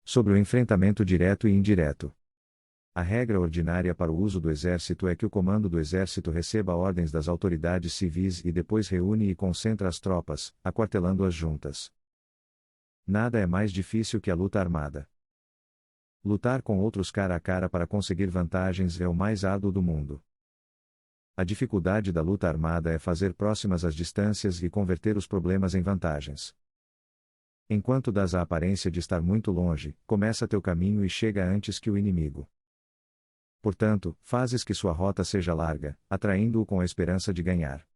Sobre o enfrentamento direto e indireto. A regra ordinária para o uso do exército é que o comando do exército receba ordens das autoridades civis e depois reúne e concentra as tropas, aquartelando-as juntas. Nada é mais difícil que a luta armada. Lutar com outros cara a cara para conseguir vantagens é o mais árduo do mundo. A dificuldade da luta armada é fazer próximas as distâncias e converter os problemas em vantagens. Enquanto dás a aparência de estar muito longe, começa teu caminho e chega antes que o inimigo. Portanto, fazes que sua rota seja larga, atraindo-o com a esperança de ganhar.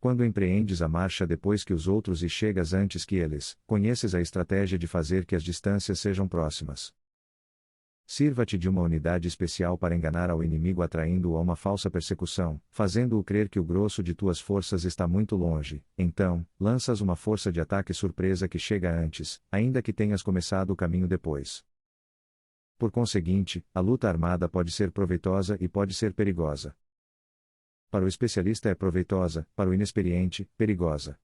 Quando empreendes a marcha depois que os outros e chegas antes que eles, conheces a estratégia de fazer que as distâncias sejam próximas. Sirva-te de uma unidade especial para enganar ao inimigo atraindo-o a uma falsa persecução, fazendo-o crer que o grosso de tuas forças está muito longe, então, lanças uma força de ataque surpresa que chega antes, ainda que tenhas começado o caminho depois. Por conseguinte, a luta armada pode ser proveitosa e pode ser perigosa. Para o especialista é proveitosa, para o inexperiente, perigosa.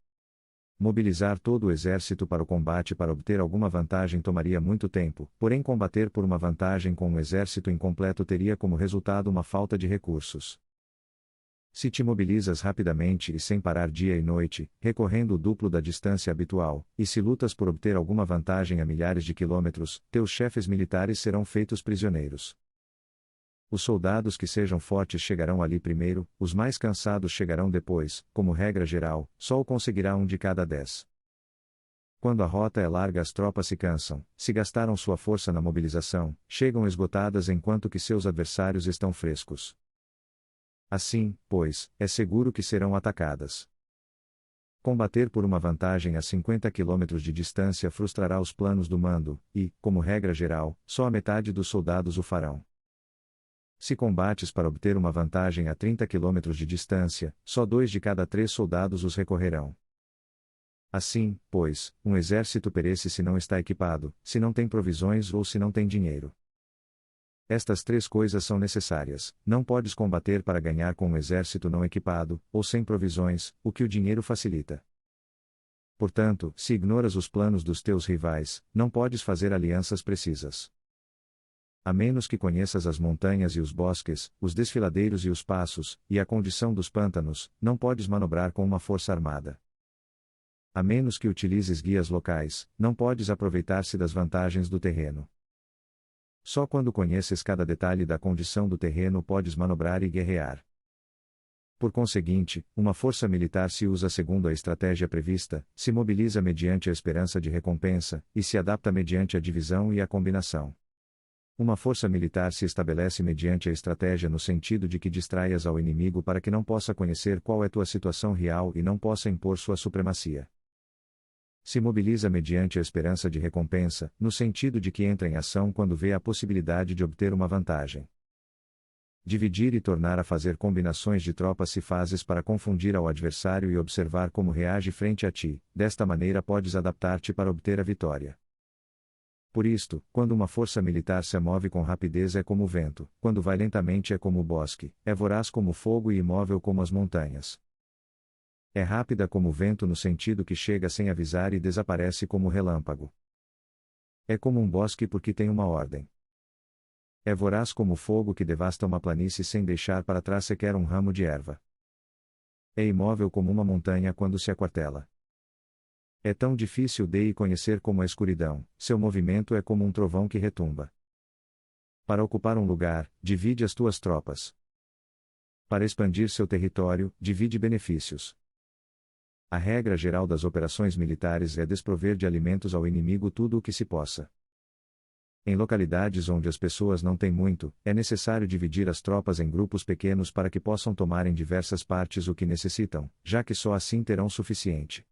Mobilizar todo o exército para o combate para obter alguma vantagem tomaria muito tempo, porém combater por uma vantagem com um exército incompleto teria como resultado uma falta de recursos. Se te mobilizas rapidamente e sem parar dia e noite, recorrendo o duplo da distância habitual, e se lutas por obter alguma vantagem a milhares de quilômetros, teus chefes militares serão feitos prisioneiros. Os soldados que sejam fortes chegarão ali primeiro, os mais cansados chegarão depois, como regra geral, só o conseguirá um de cada 10. Quando a rota é larga as tropas se cansam, se gastaram sua força na mobilização, chegam esgotadas enquanto que seus adversários estão frescos. Assim, pois, é seguro que serão atacadas. Combater por uma vantagem a 50 km de distância frustrará os planos do mando, e, como regra geral, só a metade dos soldados o farão. Se combates para obter uma vantagem a 30 km de distância, só 2 de cada 3 soldados os recorrerão. Assim, pois, um exército perece se não está equipado, se não tem provisões ou se não tem dinheiro. Estas 3 coisas são necessárias: não podes combater para ganhar com um exército não equipado, ou sem provisões, o que o dinheiro facilita. Portanto, se ignoras os planos dos teus rivais, não podes fazer alianças precisas. A menos que conheças as montanhas e os bosques, os desfiladeiros e os passos, e a condição dos pântanos, não podes manobrar com uma força armada. A menos que utilizes guias locais, não podes aproveitar-se das vantagens do terreno. Só quando conheces cada detalhe da condição do terreno podes manobrar e guerrear. Por conseguinte, uma força militar se usa segundo a estratégia prevista, se mobiliza mediante a esperança de recompensa, e se adapta mediante a divisão e a combinação. Uma força militar se estabelece mediante a estratégia no sentido de que distraias ao inimigo para que não possa conhecer qual é tua situação real e não possa impor sua supremacia. Se mobiliza mediante a esperança de recompensa, no sentido de que entra em ação quando vê a possibilidade de obter uma vantagem. Dividir e tornar a fazer combinações de tropas se fazes para confundir ao adversário e observar como reage frente a ti, desta maneira podes adaptar-te para obter a vitória. Por isto, quando uma força militar se move com rapidez é como o vento, quando vai lentamente é como o bosque, é voraz como o fogo e imóvel como as montanhas. É rápida como o vento no sentido que chega sem avisar e desaparece como o relâmpago. É como um bosque porque tem uma ordem. É voraz como o fogo que devasta uma planície sem deixar para trás sequer um ramo de erva. É imóvel como uma montanha quando se aquartela. É tão difícil de conhecer como a escuridão, seu movimento é como um trovão que retumba. Para ocupar um lugar, divide as tuas tropas. Para expandir seu território, divide benefícios. A regra geral das operações militares é desprover de alimentos ao inimigo tudo o que se possa. Em localidades onde as pessoas não têm muito, é necessário dividir as tropas em grupos pequenos para que possam tomar em diversas partes o que necessitam, já que só assim terão suficiente.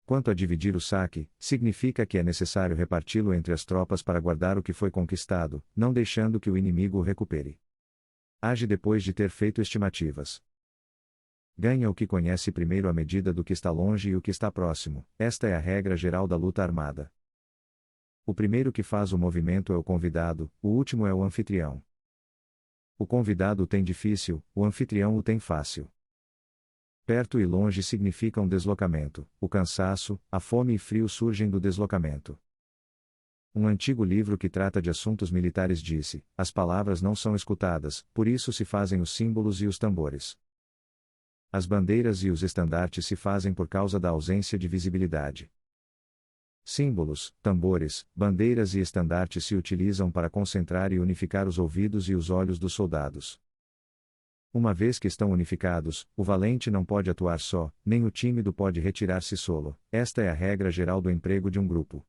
Quanto a dividir o saque, significa que é necessário reparti-lo entre as tropas para guardar o que foi conquistado, não deixando que o inimigo o recupere. Age depois de ter feito estimativas. Ganha o que conhece primeiro à medida do que está longe e o que está próximo, esta é a regra geral da luta armada. O primeiro que faz o movimento é o convidado, o último é o anfitrião. O convidado o tem difícil, o anfitrião o tem fácil. Perto e longe significam deslocamento, o cansaço, a fome e frio surgem do deslocamento. Um antigo livro que trata de assuntos militares disse: as palavras não são escutadas, por isso se fazem os símbolos e os tambores. As bandeiras e os estandartes se fazem por causa da ausência de visibilidade. Símbolos, tambores, bandeiras e estandartes se utilizam para concentrar e unificar os ouvidos e os olhos dos soldados. Uma vez que estão unificados, o valente não pode atuar só, nem o tímido pode retirar-se solo. Esta é a regra geral do emprego de um grupo.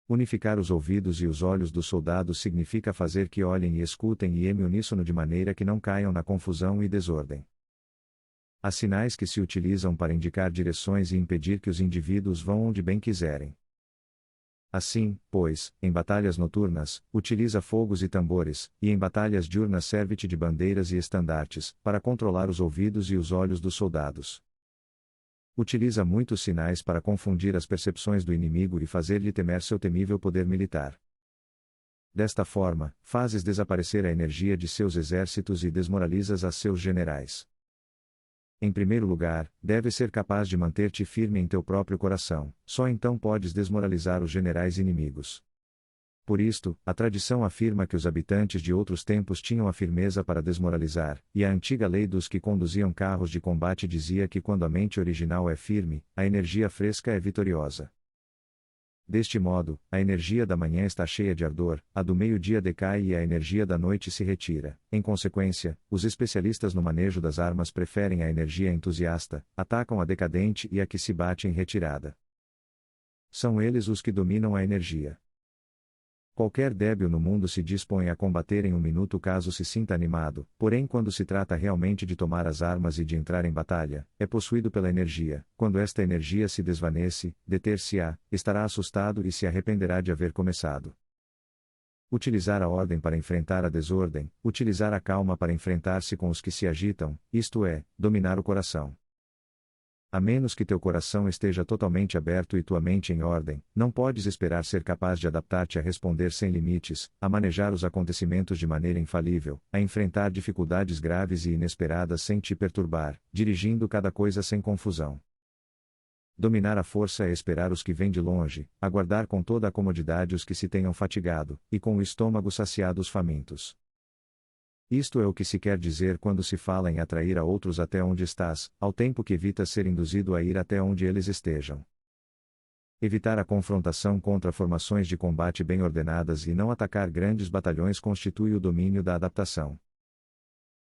Unificar os ouvidos e os olhos dos soldados significa fazer que olhem e escutem e emem uníssono de maneira que não caiam na confusão e desordem. Há sinais que se utilizam para indicar direções e impedir que os indivíduos vão onde bem quiserem. Assim, pois, em batalhas noturnas, utiliza fogos e tambores, e em batalhas diurnas serve-te de bandeiras e estandartes, para controlar os ouvidos e os olhos dos soldados. Utiliza muitos sinais para confundir as percepções do inimigo e fazer-lhe temer seu temível poder militar. Desta forma, fazes desaparecer a energia de seus exércitos e desmoralizas a seus generais. Em primeiro lugar, deves ser capaz de manter-te firme em teu próprio coração, só então podes desmoralizar os generais inimigos. Por isto, a tradição afirma que os habitantes de outros tempos tinham a firmeza para desmoralizar, e a antiga lei dos que conduziam carros de combate dizia que quando a mente original é firme, a energia fresca é vitoriosa. Deste modo, a energia da manhã está cheia de ardor, a do meio-dia decai e a energia da noite se retira. Em consequência, os especialistas no manejo das armas preferem a energia entusiasta, atacam a decadente e a que se bate em retirada. São eles os que dominam a energia. Qualquer débil no mundo se dispõe a combater em um minuto caso se sinta animado, porém quando se trata realmente de tomar as armas e de entrar em batalha, é possuído pela energia. Quando esta energia se desvanece, deter-se-á, estará assustado e se arrependerá de haver começado. Utilizar a ordem para enfrentar a desordem, utilizar a calma para enfrentar-se com os que se agitam, isto é, dominar o coração. A menos que teu coração esteja totalmente aberto e tua mente em ordem, não podes esperar ser capaz de adaptar-te a responder sem limites, a manejar os acontecimentos de maneira infalível, a enfrentar dificuldades graves e inesperadas sem te perturbar, dirigindo cada coisa sem confusão. Dominar a força é esperar os que vêm de longe, aguardar com toda a comodidade os que se tenham fatigado, e com o estômago saciado os famintos. Isto é o que se quer dizer quando se fala em atrair a outros até onde estás, ao tempo que evitas ser induzido a ir até onde eles estejam. Evitar a confrontação contra formações de combate bem ordenadas e não atacar grandes batalhões constitui o domínio da adaptação.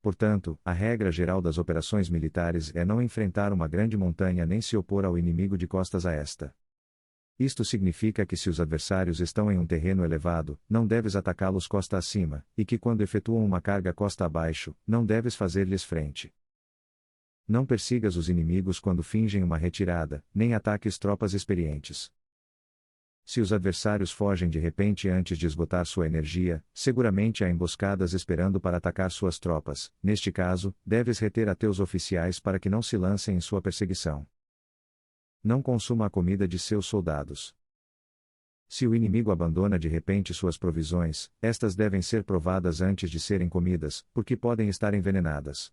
Portanto, a regra geral das operações militares é não enfrentar uma grande montanha nem se opor ao inimigo de costas a esta. Isto significa que se os adversários estão em um terreno elevado, não deves atacá-los costa acima, e que quando efetuam uma carga costa abaixo, não deves fazer-lhes frente. Não persigas os inimigos quando fingem uma retirada, nem ataques tropas experientes. Se os adversários fogem de repente antes de esgotar sua energia, seguramente há emboscadas esperando para atacar suas tropas. Neste caso, deves reter a teus oficiais para que não se lancem em sua perseguição. Não consuma a comida de seus soldados. Se o inimigo abandona de repente suas provisões, estas devem ser provadas antes de serem comidas, porque podem estar envenenadas.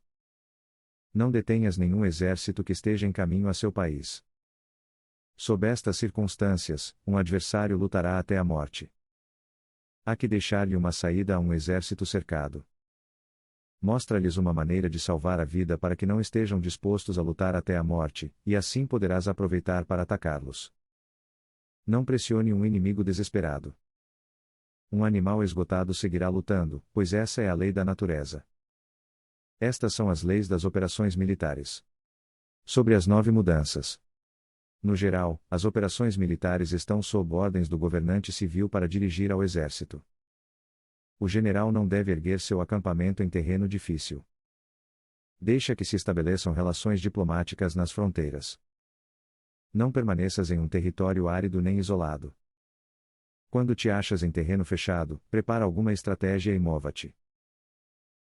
Não detenhas nenhum exército que esteja em caminho a seu país. Sob estas circunstâncias, um adversário lutará até a morte. Há que deixar-lhe uma saída a um exército cercado. Mostra-lhes uma maneira de salvar a vida para que não estejam dispostos a lutar até a morte, e assim poderás aproveitar para atacá-los. Não pressione um inimigo desesperado. Um animal esgotado seguirá lutando, pois essa é a lei da natureza. Estas são as leis das operações militares. Sobre as 9 mudanças. No geral, as operações militares estão sob ordens do governante civil para dirigir ao exército. O general não deve erguer seu acampamento em terreno difícil. Deixa que se estabeleçam relações diplomáticas nas fronteiras. Não permaneças em um território árido nem isolado. Quando te achas em terreno fechado, prepara alguma estratégia e mova-te.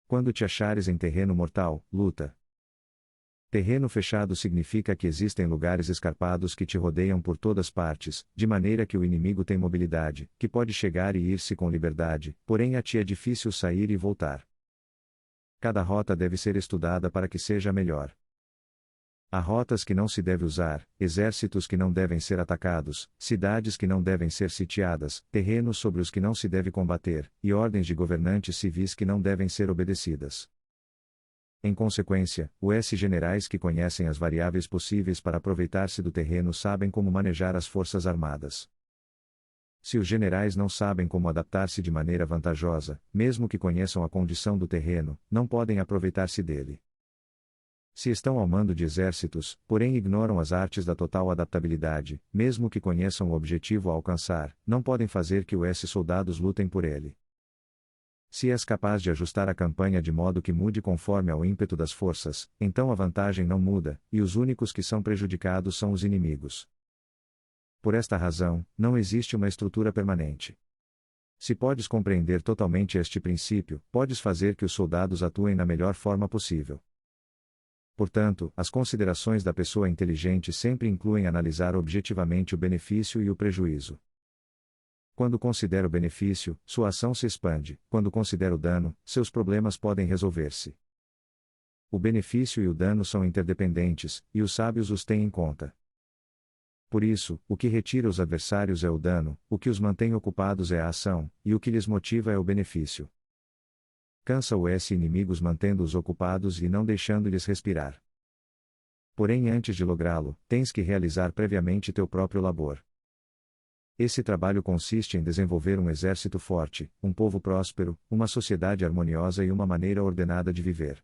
Quando te achares em terreno mortal, luta. Terreno fechado significa que existem lugares escarpados que te rodeiam por todas partes, de maneira que o inimigo tem mobilidade, que pode chegar e ir-se com liberdade, porém a ti é difícil sair e voltar. Cada rota deve ser estudada para que seja melhor. Há rotas que não se deve usar, exércitos que não devem ser atacados, cidades que não devem ser sitiadas, terrenos sobre os que não se deve combater, e ordens de governantes civis que não devem ser obedecidas. Em consequência, os generais que conhecem as variáveis possíveis para aproveitar-se do terreno sabem como manejar as forças armadas. Se os generais não sabem como adaptar-se de maneira vantajosa, mesmo que conheçam a condição do terreno, não podem aproveitar-se dele. Se estão ao mando de exércitos, porém ignoram as artes da total adaptabilidade, mesmo que conheçam o objetivo a alcançar, não podem fazer que os soldados lutem por ele. Se és capaz de ajustar a campanha de modo que mude conforme ao ímpeto das forças, então a vantagem não muda, e os únicos que são prejudicados são os inimigos. Por esta razão, não existe uma estrutura permanente. Se podes compreender totalmente este princípio, podes fazer que os soldados atuem na melhor forma possível. Portanto, as considerações da pessoa inteligente sempre incluem analisar objetivamente o benefício e o prejuízo. Quando considera o benefício, sua ação se expande; quando considera o dano, seus problemas podem resolver-se. O benefício e o dano são interdependentes, e os sábios os têm em conta. Por isso, o que retira os adversários é o dano, o que os mantém ocupados é a ação, e o que lhes motiva é o benefício. Cansa os inimigos mantendo-os ocupados e não deixando-lhes respirar. Porém, antes de lográ-lo, tens que realizar previamente teu próprio labor. Esse trabalho consiste em desenvolver um exército forte, um povo próspero, uma sociedade harmoniosa e uma maneira ordenada de viver.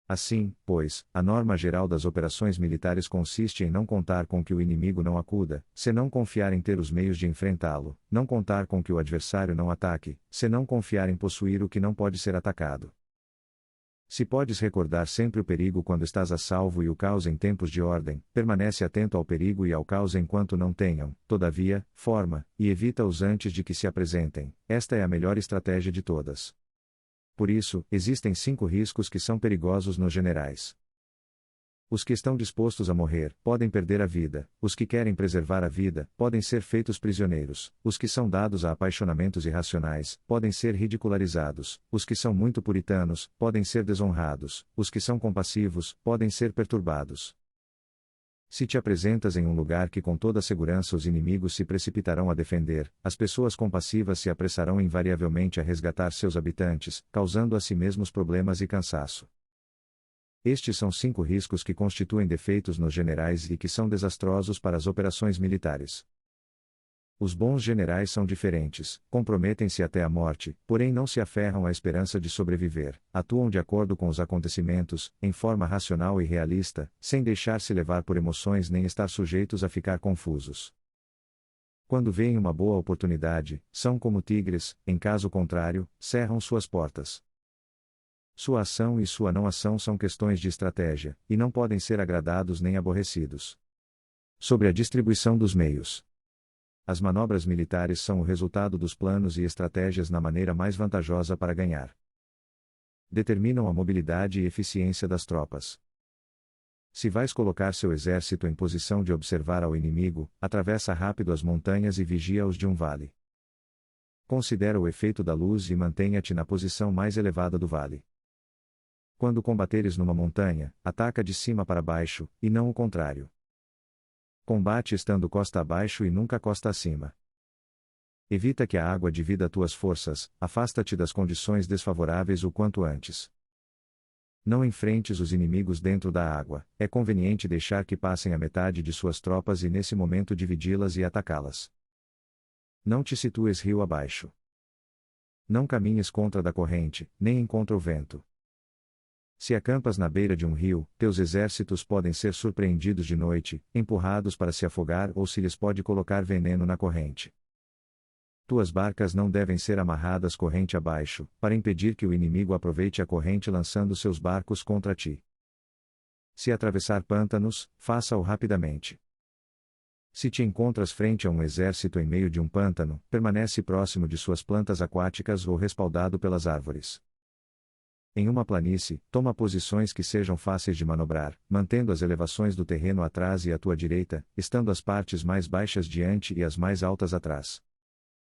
Assim, pois, a norma geral das operações militares consiste em não contar com que o inimigo não acuda, senão confiar em ter os meios de enfrentá-lo; não contar com que o adversário não ataque, senão confiar em possuir o que não pode ser atacado. Se podes recordar sempre o perigo quando estás a salvo e o caos em tempos de ordem, permanece atento ao perigo e ao caos enquanto não tenham, todavia, forma, e evita-os antes de que se apresentem. Esta é a melhor estratégia de todas. Por isso, existem 5 riscos que são perigosos nos generais. Os que estão dispostos a morrer, podem perder a vida; os que querem preservar a vida, podem ser feitos prisioneiros; os que são dados a apaixonamentos irracionais, podem ser ridicularizados; os que são muito puritanos, podem ser desonrados; os que são compassivos, podem ser perturbados. Se te apresentas em um lugar que com toda segurança os inimigos se precipitarão a defender, as pessoas compassivas se apressarão invariavelmente a resgatar seus habitantes, causando a si mesmos problemas e cansaço. Estes são 5 riscos que constituem defeitos nos generais e que são desastrosos para as operações militares. Os bons generais são diferentes, comprometem-se até a morte, porém não se aferram à esperança de sobreviver; atuam de acordo com os acontecimentos, em forma racional e realista, sem deixar-se levar por emoções nem estar sujeitos a ficar confusos. Quando veem uma boa oportunidade, são como tigres; em caso contrário, cerram suas portas. Sua ação e sua não ação são questões de estratégia, e não podem ser agradados nem aborrecidos. Sobre a distribuição dos meios. As manobras militares são o resultado dos planos e estratégias na maneira mais vantajosa para ganhar. Determinam a mobilidade e eficiência das tropas. Se vais colocar seu exército em posição de observar ao inimigo, atravessa rápido as montanhas e vigia-os de um vale. Considera o efeito da luz e mantenha-te na posição mais elevada do vale. Quando combateres numa montanha, ataca de cima para baixo, e não o contrário. Combate estando costa abaixo e nunca costa acima. Evita que a água divida tuas forças; afasta-te das condições desfavoráveis o quanto antes. Não enfrentes os inimigos dentro da água; é conveniente deixar que passem a metade de suas tropas e nesse momento dividi-las e atacá-las. Não te situes rio abaixo. Não caminhes contra da corrente, nem contra o vento. Se acampas na beira de um rio, teus exércitos podem ser surpreendidos de noite, empurrados para se afogar ou se lhes pode colocar veneno na corrente. Tuas barcas não devem ser amarradas corrente abaixo, para impedir que o inimigo aproveite a corrente lançando seus barcos contra ti. Se atravessar pântanos, faça-o rapidamente. Se te encontras frente a um exército em meio de um pântano, permanece próximo de suas plantas aquáticas ou respaldado pelas árvores. Em uma planície, toma posições que sejam fáceis de manobrar, mantendo as elevações do terreno atrás e à tua direita, estando as partes mais baixas diante e as mais altas atrás.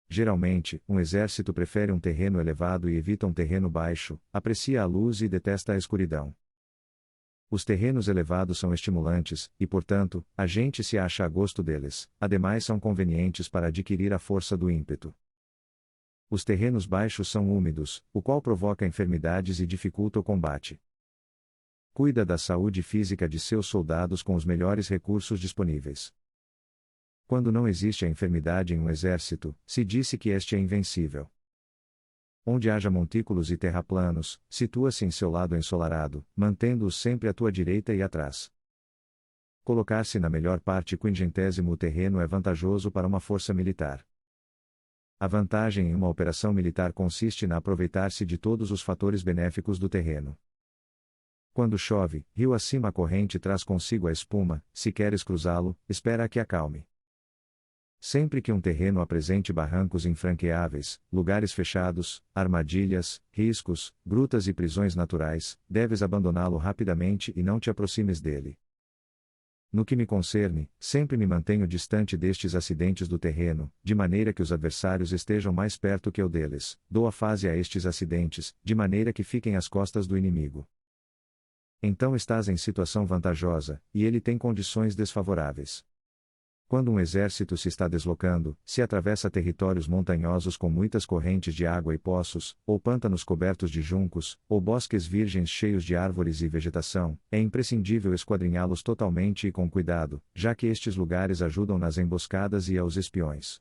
Geralmente, um exército prefere um terreno elevado e evita um terreno baixo, aprecia a luz e detesta a escuridão. Os terrenos elevados são estimulantes, e portanto, a gente se acha a gosto deles, ademais são convenientes para adquirir a força do ímpeto. Os terrenos baixos são úmidos, o qual provoca enfermidades e dificulta o combate. Cuida da saúde física de seus soldados com os melhores recursos disponíveis. Quando não existe a enfermidade em um exército, se disse que este é invencível. Onde haja montículos e terraplanos, situa-se em seu lado ensolarado, mantendo-os sempre à tua direita e atrás. Colocar-se na melhor parte quingentésimo o terreno é vantajoso para uma força militar. A vantagem em uma operação militar consiste na aproveitar-se de todos os fatores benéficos do terreno. Quando chove, rio acima a corrente traz consigo a espuma, se queres cruzá-lo, espera a que acalme. Sempre que um terreno apresente barrancos infranqueáveis, lugares fechados, armadilhas, riscos, grutas e prisões naturais, deves abandoná-lo rapidamente e não te aproximes dele. No que me concerne, sempre me mantenho distante destes acidentes do terreno, de maneira que os adversários estejam mais perto que eu deles, dou a fase a estes acidentes, de maneira que fiquem às costas do inimigo. Então estás em situação vantajosa, e ele tem condições desfavoráveis. Quando um exército se está deslocando, se atravessa territórios montanhosos com muitas correntes de água e poços, ou pântanos cobertos de juncos, ou bosques virgens cheios de árvores e vegetação, é imprescindível esquadrinhá-los totalmente e com cuidado, já que estes lugares ajudam nas emboscadas e aos espiões.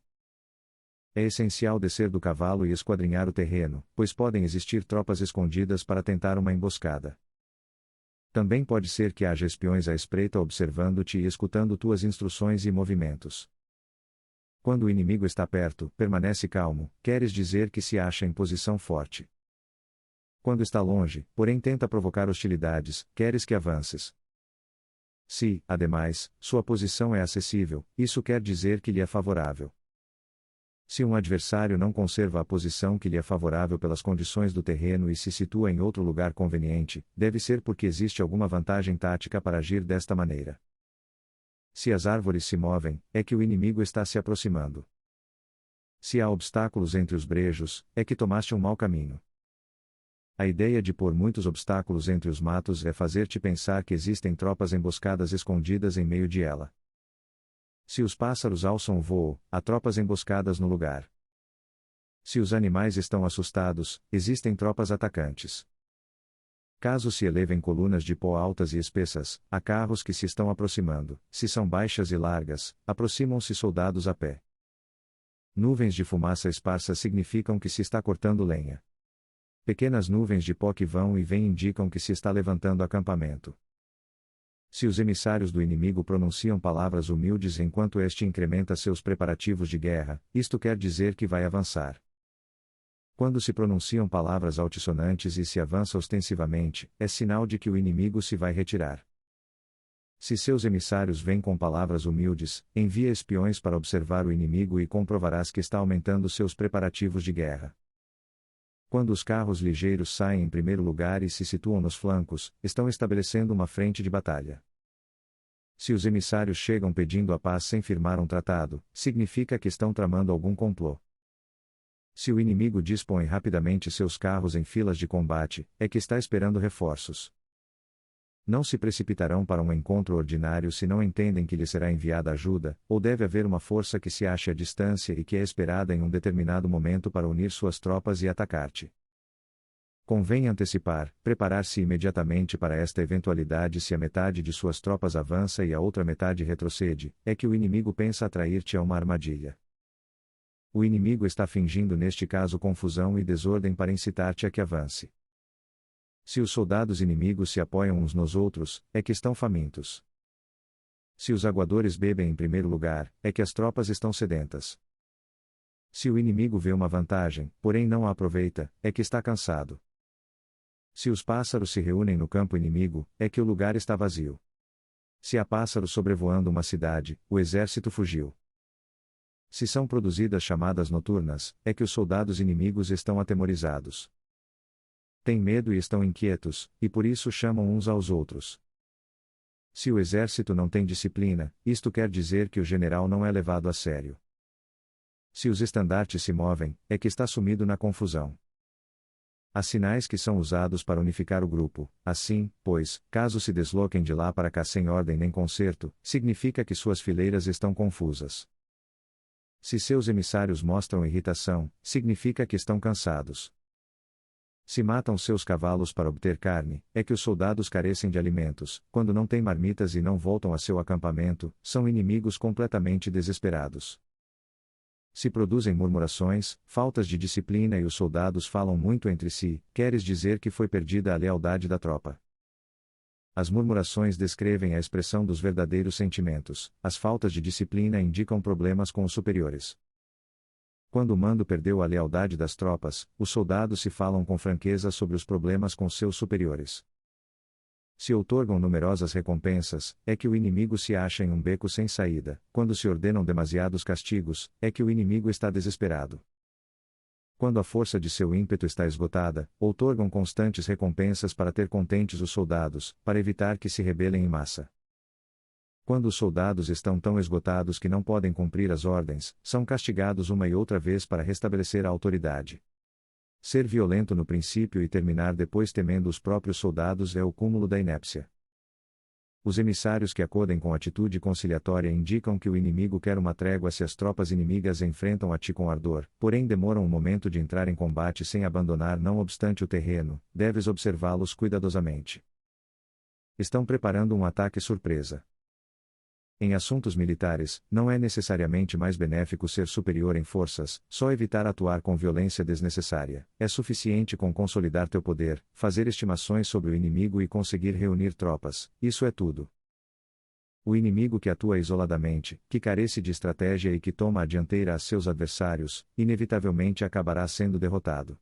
É essencial descer do cavalo e esquadrinhar o terreno, pois podem existir tropas escondidas para tentar uma emboscada. Também pode ser que haja espiões à espreita observando-te e escutando tuas instruções e movimentos. Quando o inimigo está perto, permanece calmo, queres dizer que se acha em posição forte. Quando está longe, porém tenta provocar hostilidades, queres que avances. Se, ademais, sua posição é acessível, isso quer dizer que lhe é favorável. Se um adversário não conserva a posição que lhe é favorável pelas condições do terreno e se situa em outro lugar conveniente, deve ser porque existe alguma vantagem tática para agir desta maneira. Se as árvores se movem, é que o inimigo está se aproximando. Se há obstáculos entre os brejos, é que tomaste um mau caminho. A ideia de pôr muitos obstáculos entre os matos é fazer-te pensar que existem tropas emboscadas escondidas em meio de ela. Se os pássaros alçam voo, há tropas emboscadas no lugar. Se os animais estão assustados, existem tropas atacantes. Caso se elevem colunas de pó altas e espessas, há carros que se estão aproximando, se são baixas e largas, aproximam-se soldados a pé. Nuvens de fumaça esparsa significam que se está cortando lenha. Pequenas nuvens de pó que vão e vêm indicam que se está levantando acampamento. Se os emissários do inimigo pronunciam palavras humildes enquanto este incrementa seus preparativos de guerra, isto quer dizer que vai avançar. Quando se pronunciam palavras altissonantes e se avança ostensivamente, é sinal de que o inimigo se vai retirar. Se seus emissários vêm com palavras humildes, envia espiões para observar o inimigo e comprovarás que está aumentando seus preparativos de guerra. Quando os carros ligeiros saem em primeiro lugar e se situam nos flancos, estão estabelecendo uma frente de batalha. Se os emissários chegam pedindo a paz sem firmar um tratado, significa que estão tramando algum complô. Se o inimigo dispõe rapidamente seus carros em filas de combate, é que está esperando reforços. Não se precipitarão para um encontro ordinário se não entendem que lhe será enviada ajuda, ou deve haver uma força que se ache à distância e que é esperada em um determinado momento para unir suas tropas e atacar-te. Convém antecipar, preparar-se imediatamente para esta eventualidade se a metade de suas tropas avança e a outra metade retrocede, é que o inimigo pensa atrair-te a uma armadilha. O inimigo está fingindo neste caso confusão e desordem para incitar-te a que avance. Se os soldados inimigos se apoiam uns nos outros, é que estão famintos. Se os aguadores bebem em primeiro lugar, é que as tropas estão sedentas. Se o inimigo vê uma vantagem, porém não a aproveita, é que está cansado. Se os pássaros se reúnem no campo inimigo, é que o lugar está vazio. Se há pássaros sobrevoando uma cidade, o exército fugiu. Se são produzidas chamadas noturnas, é que os soldados inimigos estão atemorizados. Têm medo e estão inquietos, e por isso chamam uns aos outros. Se o exército não tem disciplina, isto quer dizer que o general não é levado a sério. Se os estandartes se movem, é que está sumido na confusão. Há sinais que são usados para unificar o grupo, assim, pois, caso se desloquem de lá para cá sem ordem nem concerto, significa que suas fileiras estão confusas. Se seus emissários mostram irritação, significa que estão cansados. Se matam seus cavalos para obter carne, é que os soldados carecem de alimentos, quando não têm marmitas e não voltam a seu acampamento, são inimigos completamente desesperados. Se produzem murmurações, faltas de disciplina e os soldados falam muito entre si, queres dizer que foi perdida a lealdade da tropa. As murmurações descrevem a expressão dos verdadeiros sentimentos, as faltas de disciplina indicam problemas com os superiores. Quando o mando perdeu a lealdade das tropas, os soldados se falam com franqueza sobre os problemas com seus superiores. Se outorgam numerosas recompensas, é que o inimigo se acha em um beco sem saída; quando se ordenam demasiados castigos, é que o inimigo está desesperado. Quando a força de seu ímpeto está esgotada, outorgam constantes recompensas para ter contentes os soldados, para evitar que se rebelem em massa. Quando os soldados estão tão esgotados que não podem cumprir as ordens, são castigados uma e outra vez para restabelecer a autoridade. Ser violento no princípio e terminar depois temendo os próprios soldados é o cúmulo da inépcia. Os emissários que acodem com atitude conciliatória indicam que o inimigo quer uma trégua se as tropas inimigas enfrentam a ti com ardor, porém demoram um momento de entrar em combate sem abandonar não obstante o terreno, deves observá-los cuidadosamente. Estão preparando um ataque surpresa. Em assuntos militares, não é necessariamente mais benéfico ser superior em forças, só evitar atuar com violência desnecessária. É suficiente com consolidar teu poder, fazer estimações sobre o inimigo e conseguir reunir tropas, isso é tudo. O inimigo que atua isoladamente, que carece de estratégia e que toma a dianteira a seus adversários, inevitavelmente acabará sendo derrotado.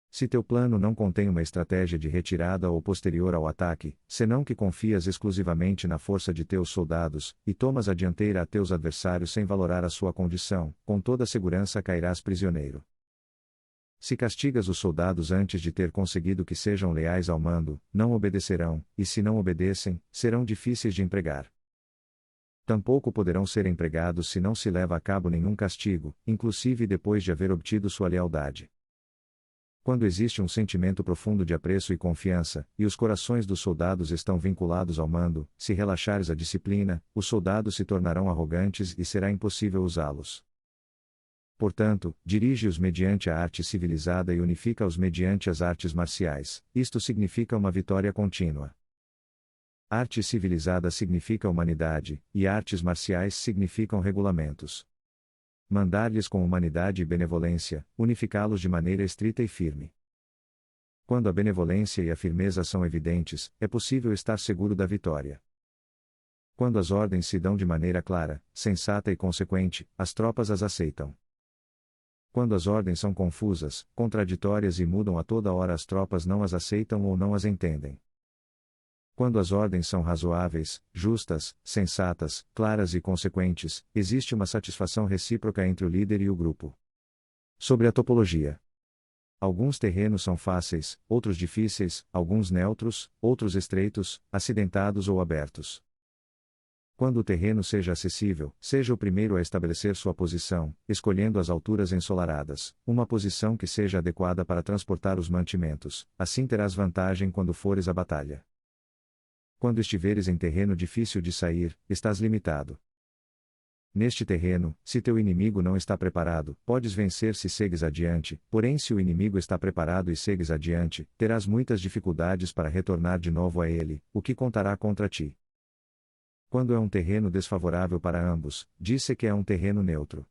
Se teu plano não contém uma estratégia de retirada ou posterior ao ataque, senão que confias exclusivamente na força de teus soldados, e tomas a dianteira a teus adversários sem valorar a sua condição, com toda segurança cairás prisioneiro. Se castigas os soldados antes de ter conseguido que sejam leais ao mando, não obedecerão, e se não obedecem, serão difíceis de empregar. Tampouco poderão ser empregados se não se leva a cabo nenhum castigo, inclusive depois de haver obtido sua lealdade. Quando existe um sentimento profundo de apreço e confiança, e os corações dos soldados estão vinculados ao mando, se relaxares a disciplina, os soldados se tornarão arrogantes e será impossível usá-los. Portanto, dirige-os mediante a arte civilizada e unifica-os mediante as artes marciais, isto significa uma vitória contínua. Arte civilizada significa humanidade, e artes marciais significam regulamentos. Mandar-lhes com humanidade e benevolência, unificá-los de maneira estrita e firme. Quando a benevolência e a firmeza são evidentes, é possível estar seguro da vitória. Quando as ordens se dão de maneira clara, sensata e consequente, as tropas as aceitam. Quando as ordens são confusas, contraditórias e mudam a toda hora, as tropas não as aceitam ou não as entendem. Quando as ordens são razoáveis, justas, sensatas, claras e consequentes, existe uma satisfação recíproca entre o líder e o grupo. Sobre a topologia. Alguns terrenos são fáceis, outros difíceis, alguns neutros, outros estreitos, acidentados ou abertos. Quando o terreno seja acessível, seja o primeiro a estabelecer sua posição, escolhendo as alturas ensolaradas, uma posição que seja adequada para transportar os mantimentos, assim terás vantagem quando fores à batalha. Quando estiveres em terreno difícil de sair, estás limitado. Neste terreno, se teu inimigo não está preparado, podes vencer se segues adiante, porém se o inimigo está preparado e segues adiante, terás muitas dificuldades para retornar de novo a ele, o que contará contra ti. Quando é um terreno desfavorável para ambos, diz-se que é um terreno neutro.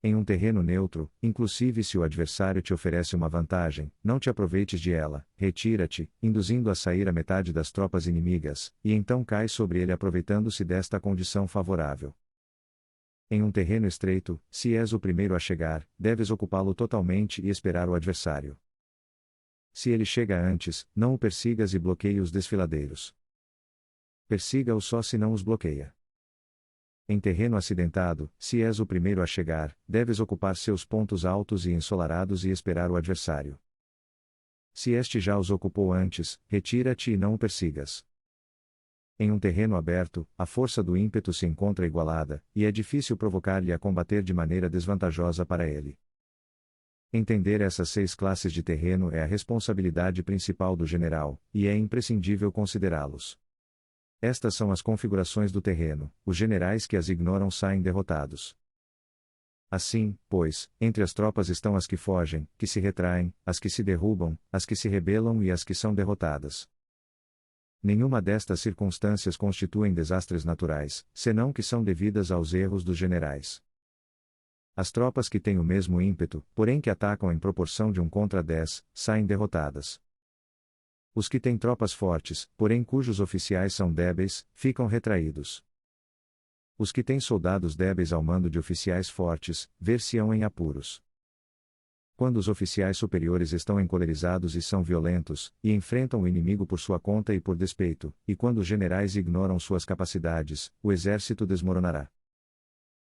Em um terreno neutro, inclusive se o adversário te oferece uma vantagem, não te aproveites de ela, retira-te, induzindo a sair a metade das tropas inimigas, e então cai sobre ele aproveitando-se desta condição favorável. Em um terreno estreito, se és o primeiro a chegar, deves ocupá-lo totalmente e esperar o adversário. Se ele chega antes, não o persigas e bloqueie os desfiladeiros. Persiga-o só se não os bloqueia. Em terreno acidentado, se és o primeiro a chegar, deves ocupar seus pontos altos e ensolarados e esperar o adversário. Se este já os ocupou antes, retira-te e não o persigas. Em um terreno aberto, a força do ímpeto se encontra igualada, e é difícil provocar-lhe a combater de maneira desvantajosa para ele. Entender essas 6 classes de terreno é a responsabilidade principal do general, e é imprescindível considerá-los. Estas são as configurações do terreno, os generais que as ignoram saem derrotados. Assim, pois, entre as tropas estão as que fogem, que se retraem, as que se derrubam, as que se rebelam e as que são derrotadas. Nenhuma destas circunstâncias constituem desastres naturais, senão que são devidas aos erros dos generais. As tropas que têm o mesmo ímpeto, porém que atacam em proporção de 1 contra 10, saem derrotadas. Os que têm tropas fortes, porém cujos oficiais são débeis, ficam retraídos. Os que têm soldados débeis ao mando de oficiais fortes, ver-se-ão em apuros. Quando os oficiais superiores estão encolerizados e são violentos, e enfrentam o inimigo por sua conta e por despeito, e quando os generais ignoram suas capacidades, o exército desmoronará.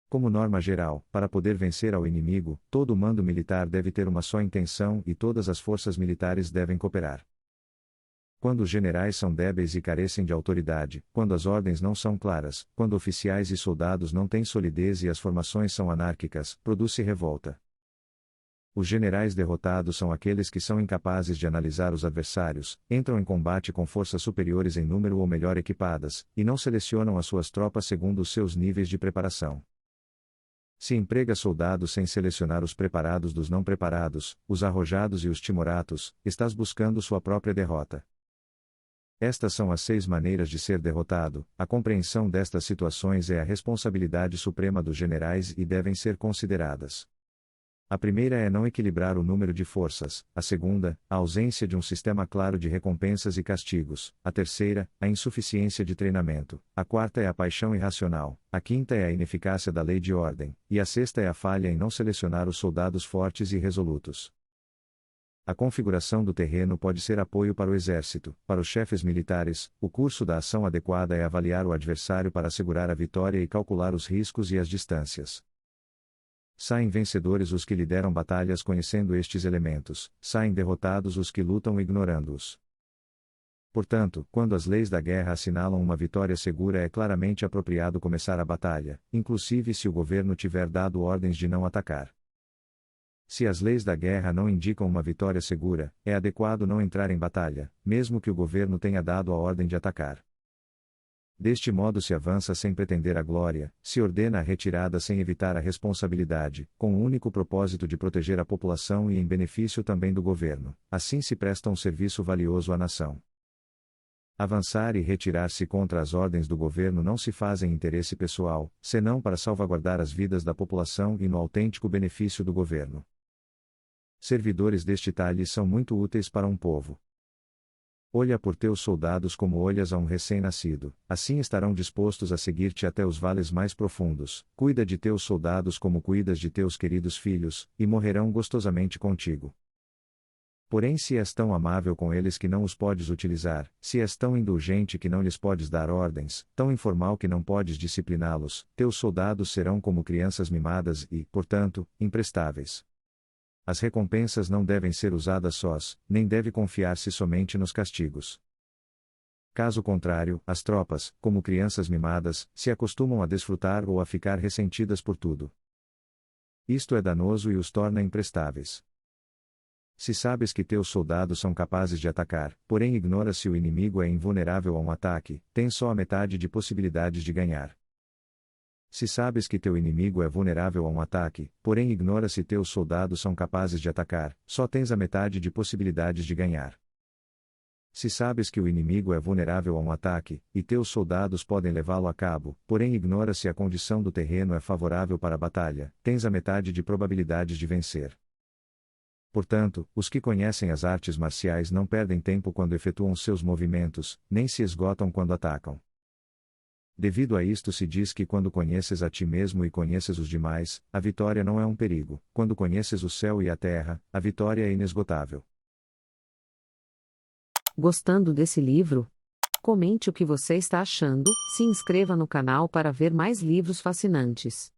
Como norma geral, para poder vencer ao inimigo, todo o mando militar deve ter uma só intenção e todas as forças militares devem cooperar. Quando os generais são débeis e carecem de autoridade, quando as ordens não são claras, quando oficiais e soldados não têm solidez e as formações são anárquicas, produz-se revolta. Os generais derrotados são aqueles que são incapazes de analisar os adversários, entram em combate com forças superiores em número ou melhor equipadas, e não selecionam as suas tropas segundo os seus níveis de preparação. Se emprega soldados sem selecionar os preparados dos não preparados, os arrojados e os timoratos, estás buscando sua própria derrota. Estas são as 6 maneiras de ser derrotado. A compreensão destas situações é a responsabilidade suprema dos generais e devem ser consideradas. A primeira é não equilibrar o número de forças, a segunda, a ausência de um sistema claro de recompensas e castigos, a terceira, a insuficiência de treinamento, a quarta é a paixão irracional, a quinta é a ineficácia da lei de ordem, e a sexta é a falha em não selecionar os soldados fortes e resolutos. A configuração do terreno pode ser apoio para o exército, para os chefes militares. O curso da ação adequada é avaliar o adversário para assegurar a vitória e calcular os riscos e as distâncias. Saem vencedores os que lideram batalhas conhecendo estes elementos, saem derrotados os que lutam ignorando-os. Portanto, quando as leis da guerra assinalam uma vitória segura, é claramente apropriado começar a batalha, inclusive se o governo tiver dado ordens de não atacar. Se as leis da guerra não indicam uma vitória segura, é adequado não entrar em batalha, mesmo que o governo tenha dado a ordem de atacar. Deste modo se avança sem pretender a glória, se ordena a retirada sem evitar a responsabilidade, com o único propósito de proteger a população e em benefício também do governo. Assim se presta um serviço valioso à nação. Avançar e retirar-se contra as ordens do governo não se faz em interesse pessoal, senão para salvaguardar as vidas da população e no autêntico benefício do governo. Servidores deste talhe são muito úteis para um povo. Olha por teus soldados como olhas a um recém-nascido, assim estarão dispostos a seguir-te até os vales mais profundos. Cuida de teus soldados como cuidas de teus queridos filhos, e morrerão gostosamente contigo. Porém, se és tão amável com eles que não os podes utilizar, se és tão indulgente que não lhes podes dar ordens, tão informal que não podes discipliná-los, teus soldados serão como crianças mimadas e, portanto, imprestáveis. As recompensas não devem ser usadas sós, nem deve confiar-se somente nos castigos. Caso contrário, as tropas, como crianças mimadas, se acostumam a desfrutar ou a ficar ressentidas por tudo. Isto é danoso e os torna imprestáveis. Se sabes que teus soldados são capazes de atacar, porém ignoras se o inimigo é invulnerável a um ataque, tens só a metade de possibilidades de ganhar. Se sabes que teu inimigo é vulnerável a um ataque, porém ignora se teus soldados são capazes de atacar, só tens a metade de possibilidades de ganhar. Se sabes que o inimigo é vulnerável a um ataque, e teus soldados podem levá-lo a cabo, porém ignora se a condição do terreno é favorável para a batalha, tens a metade de probabilidades de vencer. Portanto, os que conhecem as artes marciais não perdem tempo quando efetuam seus movimentos, nem se esgotam quando atacam. Devido a isto se diz que quando conheces a ti mesmo e conheces os demais, a vitória não é um perigo, quando conheces o céu e a terra, a vitória é inesgotável. Gostando desse livro? Comente o que você está achando, se inscreva no canal para ver mais livros fascinantes.